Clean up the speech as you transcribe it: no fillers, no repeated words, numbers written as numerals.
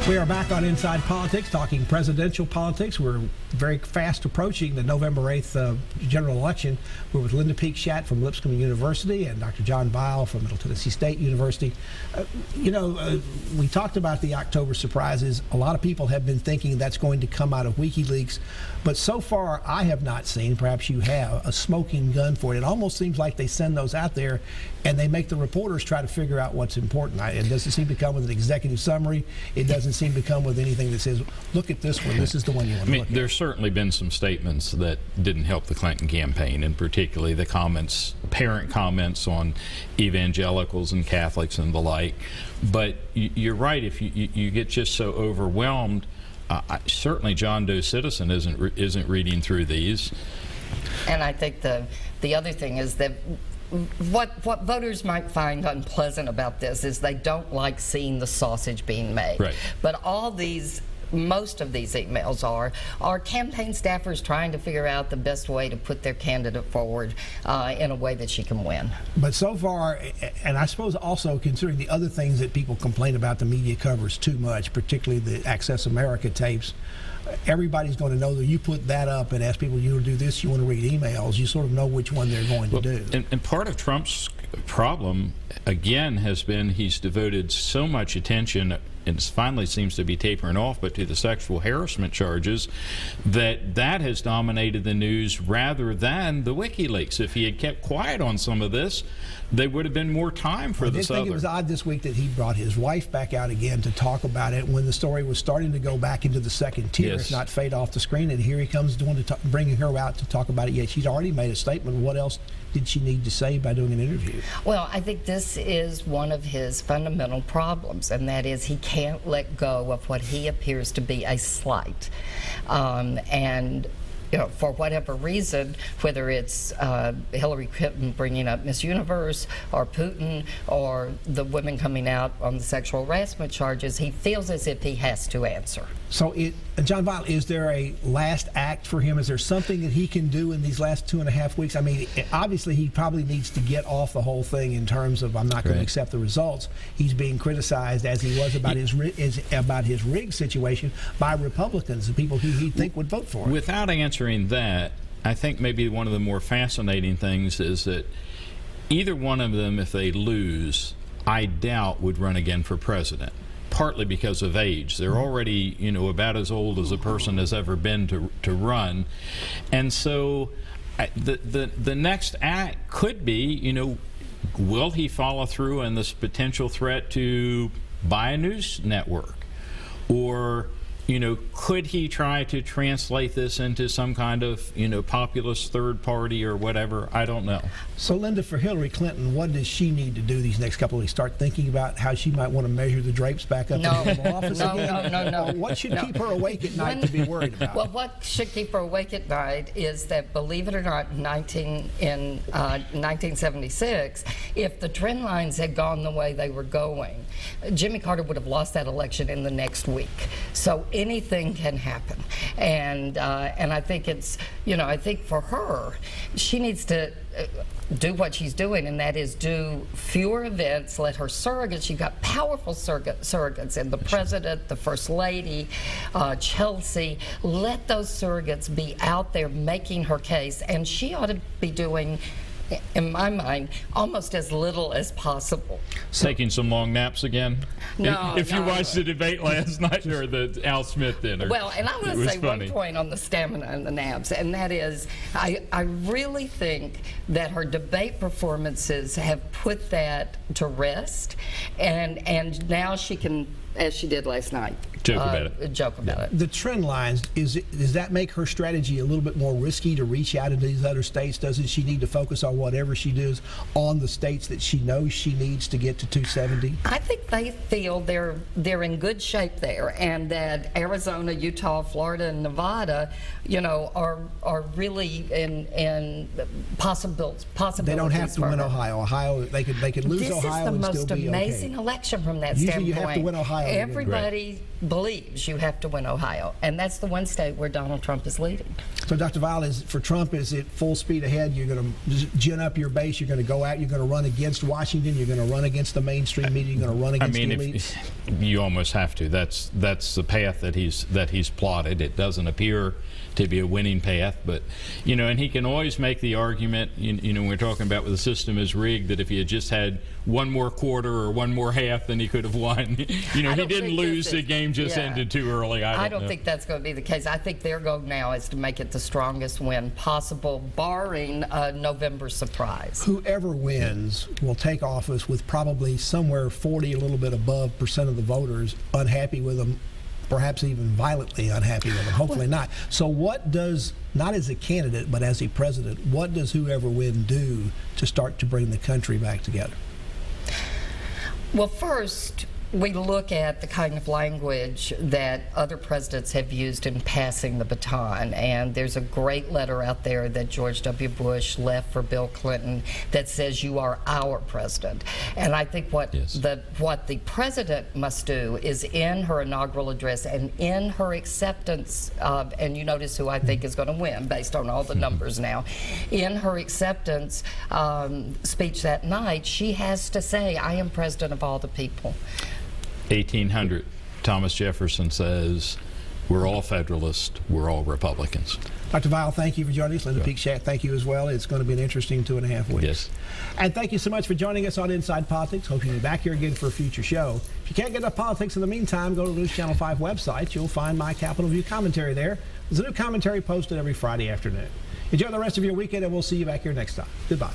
We are back on Inside Politics, talking presidential politics. We're very fast approaching the November 8th general election. We're with Linda Peek-Schatt from Lipscomb University and Dr. John Weil from Middle Tennessee State University. We talked about the October surprises. A lot of people have been thinking that's going to come out of WikiLeaks, but so far I have not seen, perhaps you have, a smoking gun for it. It almost seems like they send those out there and they make the reporters try to figure out what's important. It doesn't seem to come with an executive summary. It doesn't seem to come with anything that says, look at this one, this is the one you want to look at. There's certainly been some statements that didn't help the Clinton campaign, and particularly the comments, apparent comments on evangelicals and Catholics and the like. But you're right, if you get just so overwhelmed, certainly John Doe Citizen isn't reading through these. And I think the other thing is that what voters might find unpleasant about this is they don't like seeing the sausage being made. Right. But most of these emails are campaign staffers trying to figure out the best way to put their candidate forward in a way that she can win. But so far, and I suppose also considering the other things that people complain about the media covers too much, particularly the Access America tapes, everybody's going to know that you put that up and ask people, you want to do this, you want to read emails, you sort of know which one they're going to do. And part of Trump's problem, again, has been he's devoted so much attention, and it finally seems to be tapering off, but to the sexual harassment charges, that has dominated the news rather than the WikiLeaks. If he had kept quiet on some of this, there would have been more time for the Southern. I think it was odd this week that he brought his wife back out again to talk about it when the story was starting to go back into the second tier, yes, if not fade off the screen. And here he comes bringing her out to talk about it. Yet she's already made a statement. What else did she need to say by doing an interview? Well, I think this is one of his fundamental problems, and that is he can't let go of what he appears to be a slight. And for whatever reason, whether it's Hillary Clinton bringing up Miss Universe or Putin or the women coming out on the sexual harassment charges, he feels as if he has to answer. So, John Weil, is there a last act for him? Is there something that he can do in these last 2.5 weeks? I mean, obviously he probably needs to get off the whole thing in terms of, I'm not going to accept the results. He's being criticized, as he was about his rig situation, by Republicans, the people who he'd think would vote for him. Without answering that, I think maybe one of the more fascinating things is that either one of them, if they lose, I doubt would run again for president. Partly because of age. They're already, about as old as a person has ever been to run. And so the next act could be, will he follow through on this potential threat to buy a news network? Or, could he try to translate this into some kind of, populist third party or whatever? I don't know. So, Linda, for Hillary Clinton, what does she need to do these next couple of weeks? Start thinking about how she might want to measure the drapes back up in the Oval Office again? No. What should keep her awake at night to be worried about? Well, what should keep her awake at night is that, believe it or not, in 1976, if the trend lines had gone the way they were going, Jimmy Carter would have lost that election in the next week. So anything can happen, and I think it's, I think for her, she needs to do what she's doing, and that is do fewer events, let her surrogates, she's got powerful surrogates, and the president, the first lady, Chelsea, let those surrogates be out there making her case, and she ought to be doing, in my mind, almost as little as possible. Taking some long naps again? No. If you watched the debate last night, or the Al Smith dinner. Well, and I want to say one point on the stamina and the naps, and that is, I really think that her debate performances have put that to rest, and now she can, as she did last night, joke about it. Joke about it. The trend lines, does that make her strategy a little bit more risky to reach out into these other states? Doesn't she need to focus on whatever she does on the states that she knows she needs to get to 270? I think they feel they're in good shape there, and that Arizona, Utah, Florida, and Nevada, are really in possibilities. They don't have to win Ohio. They could lose Ohio and still be okay. This is the most amazing election from that Usually standpoint. you have to win Ohio everybody believes you have to win Ohio, and that's the one state where Donald Trump is leading. So, Dr. Weil, for Trump, is it full speed ahead? You're going to gin up your base. You're going to go out. You're going to run against Washington. You're going to run against the mainstream media. You're going to run against the elites. You almost have to. That's the path that he's plotted. It doesn't appear to be a winning path, but and he can always make the argument. We're talking about with the system is rigged, that if he had just had one more quarter or one more half, then he could have won. He didn't lose. The game just ended too early. I don't know. Think that's going to be the case. I think their goal now is to make it the strongest win possible, barring a November surprise. Whoever wins will take office with probably somewhere 40, a little bit above % of the voters unhappy with them, perhaps even violently unhappy with them. Hopefully not. So what does, not as a candidate, but as a president, what does whoever wins do to start to bring the country back together? Well, first, we look at the kind of language that other presidents have used in passing the baton, and there's a great letter out there that George W. Bush left for Bill Clinton that says, "You are our president." And I think what the president must do is, in her inaugural address and in her acceptance of, and you notice who I think is going to win based on all the numbers now, in her acceptance speech that night, she has to say, "I am president of all the people." 1800, Thomas Jefferson says, "We're all Federalists, we're all Republicans." Dr. Weil, thank you for joining us. Linda Peek-Schacht, thank you as well. It's going to be an interesting 2.5 weeks. Yes. And thank you so much for joining us on Inside Politics. Hope you'll be back here again for a future show. If you can't get enough politics in the meantime, go to the News Channel 5 website. You'll find my Capitol View commentary there. There's a new commentary posted every Friday afternoon. Enjoy the rest of your weekend, and we'll see you back here next time. Goodbye.